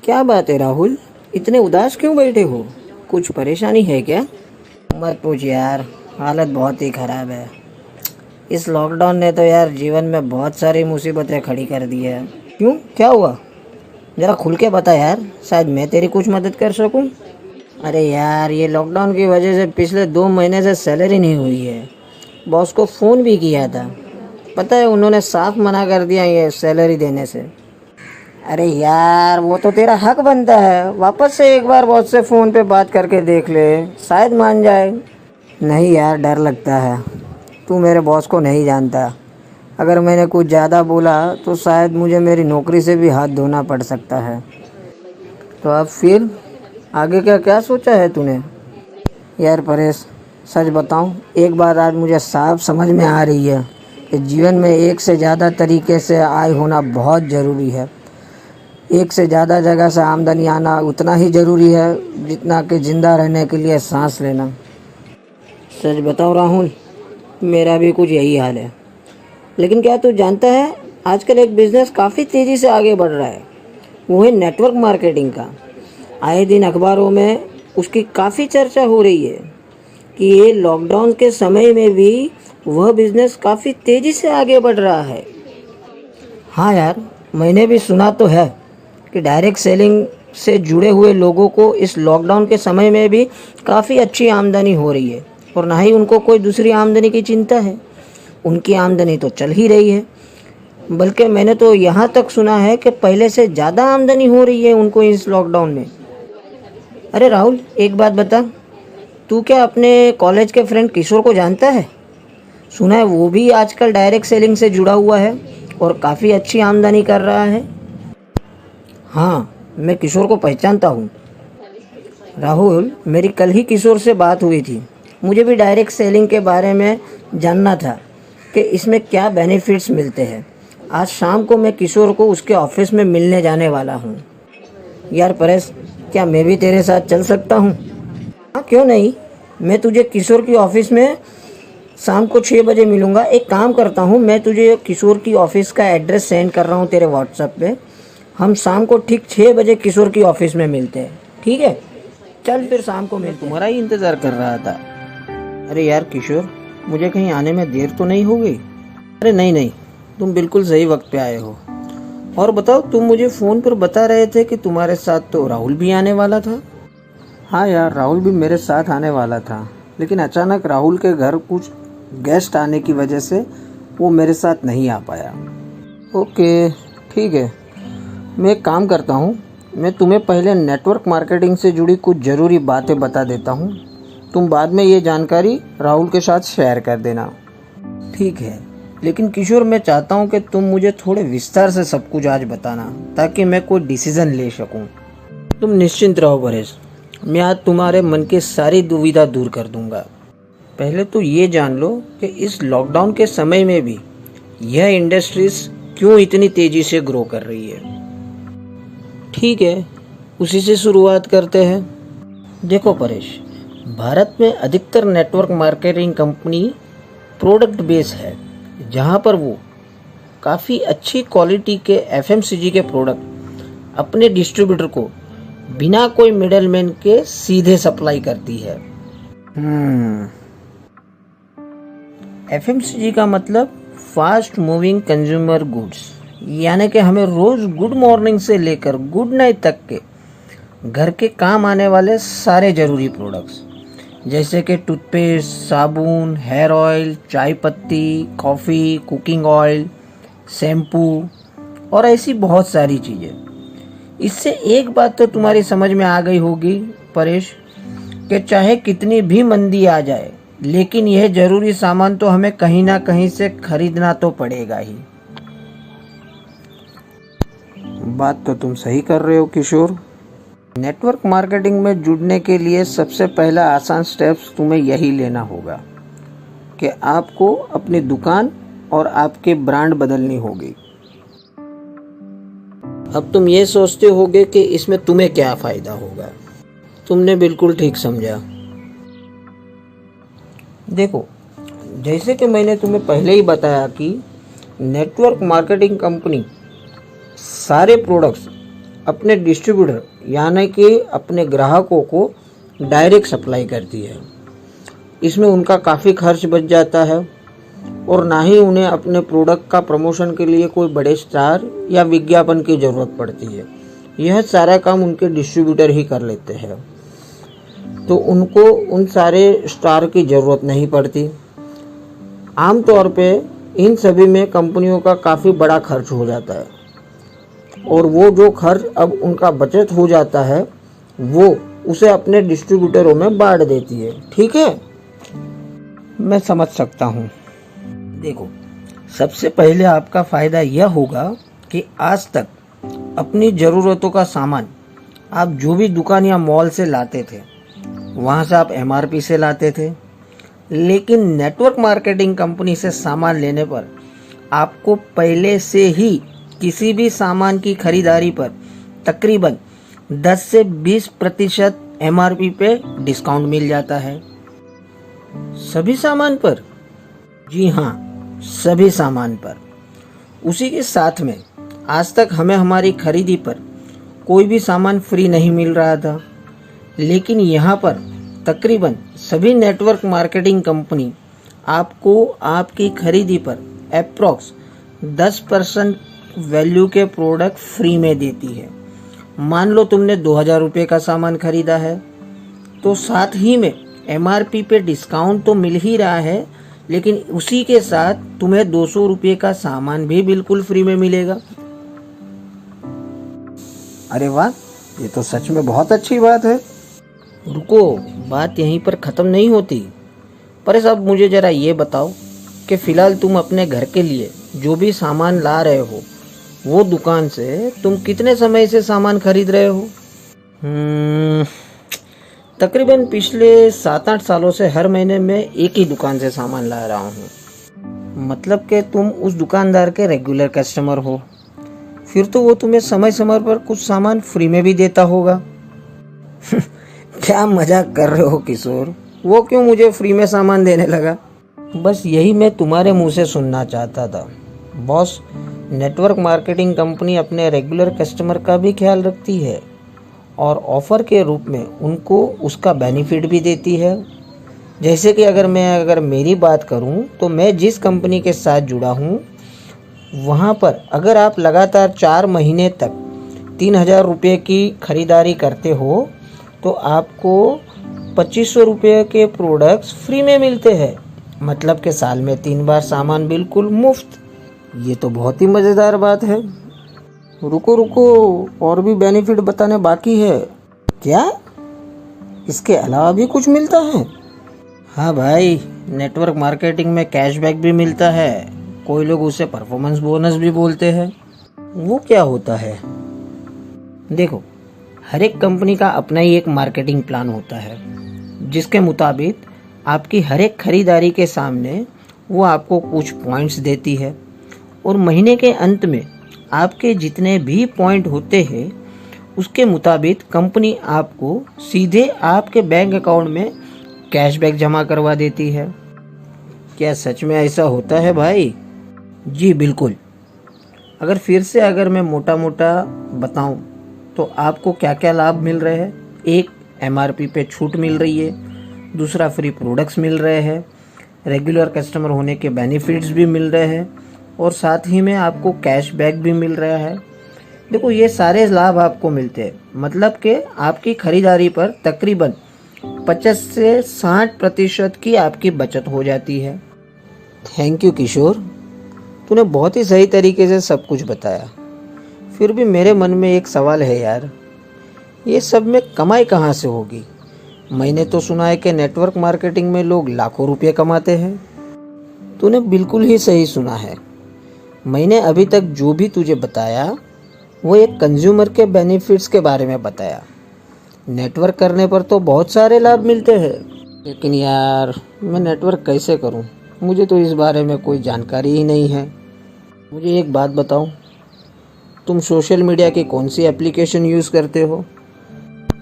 क्या बात है राहुल, इतने उदास क्यों बैठे हो? कुछ परेशानी है क्या? मत पूछ यार, हालत बहुत ही ख़राब है। इस लॉकडाउन ने तो यार जीवन में बहुत सारी मुसीबतें खड़ी कर दी है। क्यों, क्या हुआ? ज़रा खुल के बता यार, शायद मैं तेरी कुछ मदद कर सकूं। अरे यार, ये लॉकडाउन की वजह से पिछले 2 महीने से सैलरी नहीं हुई है। बॉस को फ़ोन भी किया था, पता है उन्होंने साफ मना कर दिया ये सैलरी देने से। अरे यार, वो तो तेरा हक बनता है, वापस से एक बार बॉस से फ़ोन पे बात करके देख ले, शायद मान जाए। नहीं यार, डर लगता है। तू मेरे बॉस को नहीं जानता। अगर मैंने कुछ ज़्यादा बोला तो शायद मुझे मेरी नौकरी से भी हाथ धोना पड़ सकता है। तो अब फिर आगे क्या क्या सोचा है तूने? यार परेश, सच बताऊं, एक बात आज मुझे साफ समझ में आ रही है कि जीवन में एक से ज़्यादा तरीके से आय होना बहुत ज़रूरी है। एक से ज़्यादा जगह से आमदनी आना उतना ही ज़रूरी है जितना कि ज़िंदा रहने के लिए सांस लेना। सच बताओ राहुल, मेरा भी कुछ यही हाल है। लेकिन क्या तू जानता है, आजकल एक बिज़नेस काफ़ी तेज़ी से आगे बढ़ रहा है। वो है नेटवर्क मार्केटिंग का। आए दिन अखबारों में उसकी काफ़ी चर्चा हो रही है कि ये लॉकडाउन के समय में भी वह बिज़नेस काफ़ी तेज़ी से आगे बढ़ रहा है। हाँ यार, मैंने भी सुना तो है कि डायरेक्ट सेलिंग से जुड़े हुए लोगों को इस लॉकडाउन के समय में भी काफ़ी अच्छी आमदनी हो रही है और ना ही उनको कोई दूसरी आमदनी की चिंता है। उनकी आमदनी तो चल ही रही है, बल्कि मैंने तो यहाँ तक सुना है कि पहले से ज़्यादा आमदनी हो रही है उनको इस लॉकडाउन में। अरे राहुल, एक बात बता, तू क्या अपने कॉलेज के फ्रेंड किशोर को जानता है? सुना है वो भी आजकल डायरेक्ट सेलिंग से जुड़ा हुआ है और काफ़ी अच्छी आमदनी कर रहा है। हाँ, मैं किशोर को पहचानता हूँ। राहुल, मेरी कल ही किशोर से बात हुई थी। मुझे भी डायरेक्ट सेलिंग के बारे में जानना था कि इसमें क्या बेनिफिट्स मिलते हैं। आज शाम को मैं किशोर को उसके ऑफिस में मिलने जाने वाला हूँ। यार परेश, क्या मैं भी तेरे साथ चल सकता हूँ? हाँ, क्यों नहीं। मैं तुझे किशोर की ऑफिस में शाम को 6 बजे मिलूँगा। एक काम करता हूँ, मैं तुझे किशोर की ऑफिस का एड्रेस सेंड कर रहा हूँ तेरे व्हाट्सएप पे। हम शाम को ठीक 6 बजे किशोर की ऑफिस में मिलते हैं, ठीक है? चल फिर शाम को मिलते हैं। तुम्हारा ही इंतज़ार कर रहा था। अरे यार किशोर, मुझे कहीं आने में देर तो नहीं हो गई? अरे नहीं नहीं, तुम बिल्कुल सही वक्त पे आए हो। और बताओ, तुम मुझे फ़ोन पर बता रहे थे कि तुम्हारे साथ तो राहुल भी आने वाला था। हाँ यार, राहुल भी मेरे साथ आने वाला था, लेकिन अचानक राहुल के घर कुछ गेस्ट आने की वजह से वो मेरे साथ नहीं आ पाया। ओके, ठीक है। मैं एक काम करता हूँ, मैं तुम्हें पहले नेटवर्क मार्केटिंग से जुड़ी कुछ ज़रूरी बातें बता देता हूँ। तुम बाद में ये जानकारी राहुल के साथ शेयर कर देना। ठीक है, लेकिन किशोर, मैं चाहता हूँ कि तुम मुझे थोड़े विस्तार से सब कुछ आज बताना, ताकि मैं कोई डिसीज़न ले सकूँ। तुम निश्चिंत रहो परेश, मैं आज तुम्हारे मन की सारी दुविधा दूर कर दूंगा। पहले तो ये जान लो कि इस लॉकडाउन के समय में भी यह इंडस्ट्रीज क्यों इतनी तेज़ी से ग्रो कर रही है। ठीक है, उसी से शुरुआत करते हैं। देखो परेश, भारत में अधिकतर network marketing company product base है, जहां पर वो काफ़ी अच्छी क्वालिटी के एफएमसीजी के प्रोडक्ट अपने डिस्ट्रीब्यूटर को बिना कोई मिडलमैन के सीधे सप्लाई करती है। एफएमसीजी का मतलब फास्ट मूविंग कंज्यूमर गुड्स, यानी कि हमें रोज़ गुड मॉर्निंग से लेकर गुड नाइट तक के घर के काम आने वाले सारे ज़रूरी प्रोडक्ट्स, जैसे कि टूथपेस्ट, साबुन, हेयर ऑयल, चाय पत्ती, कॉफ़ी, कुकिंग ऑयल, शैम्पू और ऐसी बहुत सारी चीज़ें। इससे एक बात तो तुम्हारी समझ में आ गई होगी परेश, कि चाहे कितनी भी मंदी आ जाए, लेकिन यह ज़रूरी सामान तो हमें कहीं ना कहीं से खरीदना तो पड़ेगा ही। बात तो तुम सही कर रहे हो किशोर। नेटवर्क मार्केटिंग में जुड़ने के लिए सबसे पहला आसान स्टेप्स तुम्हें यही लेना होगा कि आपको अपनी दुकान और आपके ब्रांड बदलनी होगी। अब तुम ये सोचते होगे कि इसमें तुम्हें क्या फ़ायदा होगा। तुमने बिल्कुल ठीक समझा। देखो, जैसे कि मैंने तुम्हें पहले ही बताया कि नेटवर्क मार्केटिंग कंपनी सारे प्रोडक्ट्स अपने डिस्ट्रीब्यूटर यानी कि अपने ग्राहकों को डायरेक्ट सप्लाई करती है। इसमें उनका काफ़ी खर्च बच जाता है और ना ही उन्हें अपने प्रोडक्ट का प्रमोशन के लिए कोई बड़े स्टार या विज्ञापन की ज़रूरत पड़ती है। यह सारा काम उनके डिस्ट्रीब्यूटर ही कर लेते हैं, तो उनको उन सारे स्टार की ज़रूरत नहीं पड़ती। आमतौर पे इन सभी में कंपनियों का काफ़ी बड़ा खर्च हो जाता है और वो जो खर्च अब उनका बचत हो जाता है वो उसे अपने डिस्ट्रीब्यूटरों में बांट देती है। ठीक है, मैं समझ सकता हूँ। देखो, सबसे पहले आपका फ़ायदा यह होगा कि आज तक अपनी ज़रूरतों का सामान आप जो भी दुकान या मॉल से लाते थे वहाँ से आप MRP से लाते थे, लेकिन नेटवर्क मार्केटिंग कंपनी से सामान लेने पर आपको पहले से ही किसी भी सामान की खरीदारी पर तकरीबन 10 से 20% MRP पे डिस्काउंट मिल जाता है। सभी सामान पर? जी हाँ, सभी सामान पर। उसी के साथ में आज तक हमें हमारी खरीदी पर कोई भी सामान फ्री नहीं मिल रहा था, लेकिन यहाँ पर तकरीबन सभी नेटवर्क मार्केटिंग कंपनी आपको आपकी खरीदी पर अप्रॉक्स 10% वैल्यू के प्रोडक्ट फ्री में देती है। मान लो तुमने 2000 रुपये का सामान खरीदा है तो साथ ही में MRP पे डिस्काउंट तो मिल ही रहा है, लेकिन उसी के साथ तुम्हें 200 रुपये का सामान भी बिल्कुल फ्री में मिलेगा। अरे वाह, ये तो सच में बहुत अच्छी बात है। रुको, बात यहीं पर ख़त्म नहीं होती। पर अब मुझे ज़रा ये बताओ कि फ़िलहाल तुम अपने घर के लिए जो भी सामान ला रहे हो वो दुकान से तुम कितने समय से सामान खरीद रहे हो? तकरीबन पिछले 7-8 सालों से हर महीने में एक ही दुकान से सामान ला रहा हूँ। मतलब कि तुम उस दुकानदार के रेगुलर कस्टमर हो। फिर तो वो तुम्हें समय समय पर कुछ सामान फ्री में भी देता होगा। क्या मजाक कर रहे हो किशोर? वो क्यों मुझे फ्री में सामान देने लगा? बस यही मैं तुम्हारे मुंह से सुनना चाहता था। बॉस, नेटवर्क मार्केटिंग कंपनी अपने रेगुलर कस्टमर का भी ख्याल रखती है और ऑफ़र के रूप में उनको उसका बेनिफिट भी देती है। जैसे कि अगर मेरी बात करूं तो मैं जिस कंपनी के साथ जुड़ा हूं वहां पर अगर आप लगातार 4 महीने तक 3000 रुपये की खरीदारी करते हो तो आपको 2500 रुपये के प्रोडक्ट्स फ्री में मिलते हैं। मतलब कि साल में 3 बार सामान बिल्कुल मुफ्त। ये तो बहुत ही मज़ेदार बात है। रुको, और भी बेनिफिट बताने बाकी है। क्या इसके अलावा भी कुछ मिलता है? हाँ भाई, नेटवर्क मार्केटिंग में कैशबैक भी मिलता है। कोई लोग उसे परफॉर्मेंस बोनस भी बोलते हैं। वो क्या होता है? देखो, हर एक कंपनी का अपना ही एक मार्केटिंग प्लान होता है जिसके मुताबिक आपकी हर एक खरीदारी के सामने वो आपको कुछ पॉइंट्स देती है और महीने के अंत में आपके जितने भी पॉइंट होते हैं उसके मुताबिक कंपनी आपको सीधे आपके बैंक अकाउंट में कैशबैक जमा करवा देती है। क्या सच में ऐसा होता है भाई? जी बिल्कुल। अगर मैं मोटा मोटा बताऊं तो आपको क्या क्या लाभ मिल रहे हैं। एक, MRP पे छूट मिल रही है। दूसरा, फ्री प्रोडक्ट्स मिल रहे हैं। रेगुलर कस्टमर होने के बेनिफिट्स भी मिल रहे हैं और साथ ही में आपको कैशबैक भी मिल रहा है। देखो, ये सारे लाभ आपको मिलते हैं, मतलब कि आपकी खरीदारी पर तकरीबन 50 से 60% की आपकी बचत हो जाती है। थैंक यू किशोर, तूने बहुत ही सही तरीके से सब कुछ बताया। फिर भी मेरे मन में एक सवाल है यार, ये सब में कमाई कहाँ से होगी? मैंने तो सुना है कि नेटवर्क मार्केटिंग में लोग लाखों रुपये कमाते हैं। तूने बिल्कुल ही सही सुना है। मैंने अभी तक जो भी तुझे बताया वो एक कंज्यूमर के बेनिफिट्स के बारे में बताया। नेटवर्क करने पर तो बहुत सारे लाभ मिलते हैं, लेकिन यार मैं नेटवर्क कैसे करूं? मुझे तो इस बारे में कोई जानकारी ही नहीं है। मुझे एक बात बताओ, तुम सोशल मीडिया की कौन सी एप्लीकेशन यूज़ करते हो?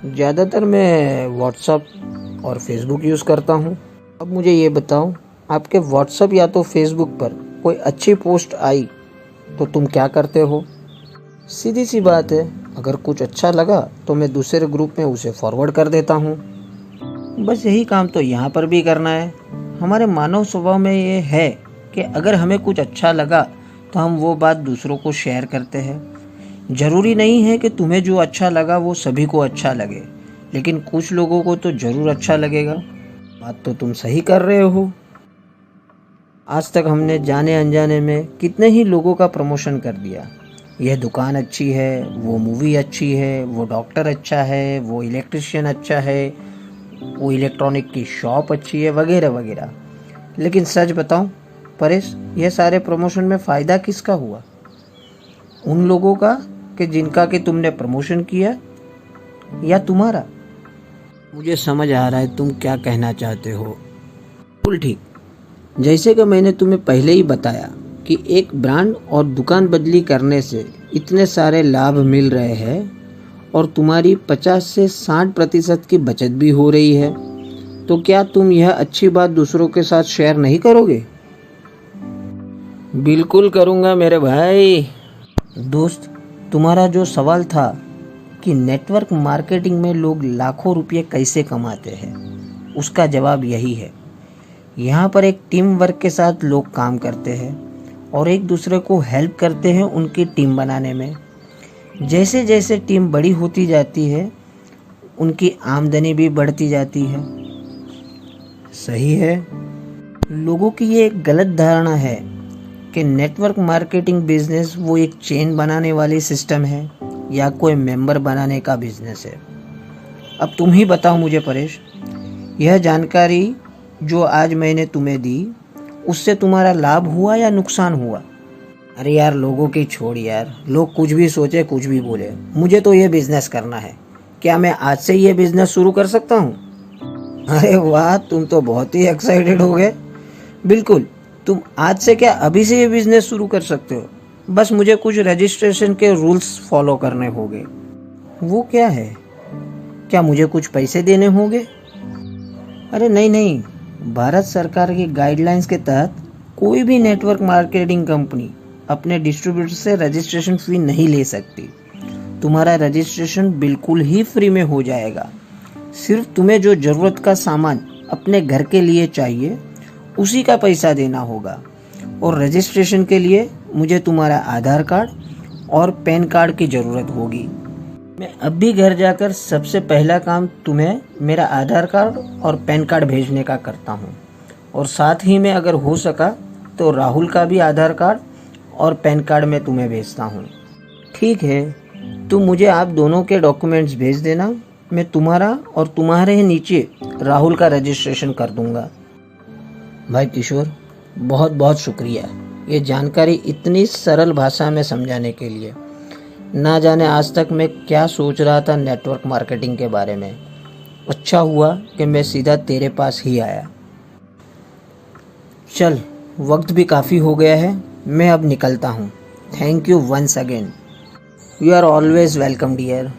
ज़्यादातर मैं व्हाट्सअप और फेसबुक यूज़ करता हूँ। अब मुझे ये बताओ, आपके व्हाट्सअप या तो फेसबुक पर कोई अच्छी पोस्ट आई तो तुम क्या करते हो? सीधी सी बात है, अगर कुछ अच्छा लगा तो मैं दूसरे ग्रुप में उसे फॉरवर्ड कर देता हूँ। बस यही काम तो यहाँ पर भी करना है। हमारे मानव स्वभाव में ये है कि अगर हमें कुछ अच्छा लगा तो हम वो बात दूसरों को शेयर करते हैं। ज़रूरी नहीं है कि तुम्हें जो अच्छा लगा वो सभी को अच्छा लगे, लेकिन कुछ लोगों को तो ज़रूर अच्छा लगेगा। बात तो तुम सही कर रहे हो। आज तक हमने जाने अनजाने में कितने ही लोगों का प्रमोशन कर दिया। यह दुकान अच्छी है, वो मूवी अच्छी है, वो डॉक्टर अच्छा है, वो इलेक्ट्रिशियन अच्छा है, वो इलेक्ट्रॉनिक की शॉप अच्छी है, वगैरह वगैरह। लेकिन सच बताऊं परेश, यह सारे प्रमोशन में फ़ायदा किसका हुआ? उन लोगों का कि जिनका कि तुमने प्रमोशन किया, या तुम्हारा? मुझे समझ आ रहा है तुम क्या कहना चाहते हो। बिल्कुल ठीक। जैसे कि मैंने तुम्हें पहले ही बताया कि एक ब्रांड और दुकान बदली करने से इतने सारे लाभ मिल रहे हैं और तुम्हारी 50 से 60% की बचत भी हो रही है, तो क्या तुम यह अच्छी बात दूसरों के साथ शेयर नहीं करोगे? बिल्कुल करूँगा मेरे भाई। दोस्त, तुम्हारा जो सवाल था कि नेटवर्क मार्केटिंग में लोग लाखों रुपये कैसे कमाते हैं, उसका जवाब यही है। यहाँ पर एक टीम वर्क के साथ लोग काम करते हैं और एक दूसरे को हेल्प करते हैं उनकी टीम बनाने में। जैसे जैसे टीम बड़ी होती जाती है, उनकी आमदनी भी बढ़ती जाती है। सही है। लोगों की ये एक गलत धारणा है कि नेटवर्क मार्केटिंग बिजनेस वो एक चेन बनाने वाली सिस्टम है या कोई मेंबर बनाने का बिजनेस है। अब तुम ही बताओ मुझे परेश, यह जानकारी जो आज मैंने तुम्हें दी, उससे तुम्हारा लाभ हुआ या नुकसान हुआ? अरे यार, लोगों की छोड़ यार, लोग कुछ भी सोचे कुछ भी बोले, मुझे तो ये बिजनेस करना है। क्या मैं आज से ये बिजनेस शुरू कर सकता हूँ? अरे वाह, तुम तो बहुत ही एक्साइटेड हो गए। बिल्कुल, तुम आज से क्या अभी से ये बिजनेस शुरू कर सकते हो। बस मुझे कुछ रजिस्ट्रेशन के रूल्स फॉलो करने होंगे। वो क्या है? क्या मुझे कुछ पैसे देने होंगे? अरे नहीं नहीं, भारत सरकार की गाइडलाइंस के तहत कोई भी नेटवर्क मार्केटिंग कंपनी अपने डिस्ट्रीब्यूटर से रजिस्ट्रेशन फी नहीं ले सकती। तुम्हारा रजिस्ट्रेशन बिल्कुल ही फ्री में हो जाएगा। सिर्फ तुम्हें जो ज़रूरत का सामान अपने घर के लिए चाहिए, उसी का पैसा देना होगा। और रजिस्ट्रेशन के लिए मुझे तुम्हारा आधार कार्ड और पैन कार्ड की ज़रूरत होगी। मैं अब भी घर जाकर सबसे पहला काम तुम्हें मेरा आधार कार्ड और पैन कार्ड भेजने का करता हूँ, और साथ ही में अगर हो सका तो राहुल का भी आधार कार्ड और पैन कार्ड मैं तुम्हें भेजता हूँ। ठीक है, तुम मुझे आप दोनों के डॉक्यूमेंट्स भेज देना। मैं तुम्हारा और तुम्हारे नीचे राहुल का रजिस्ट्रेशन कर दूंगा। भाई किशोर, बहुत बहुत शुक्रिया ये जानकारी इतनी सरल भाषा में समझाने के लिए। ना जाने आज तक मैं क्या सोच रहा था नेटवर्क मार्केटिंग के बारे में। अच्छा हुआ कि मैं सीधा तेरे पास ही आया। चल, वक्त भी काफ़ी हो गया है, मैं अब निकलता हूँ। Thank you once again. You are always welcome dear.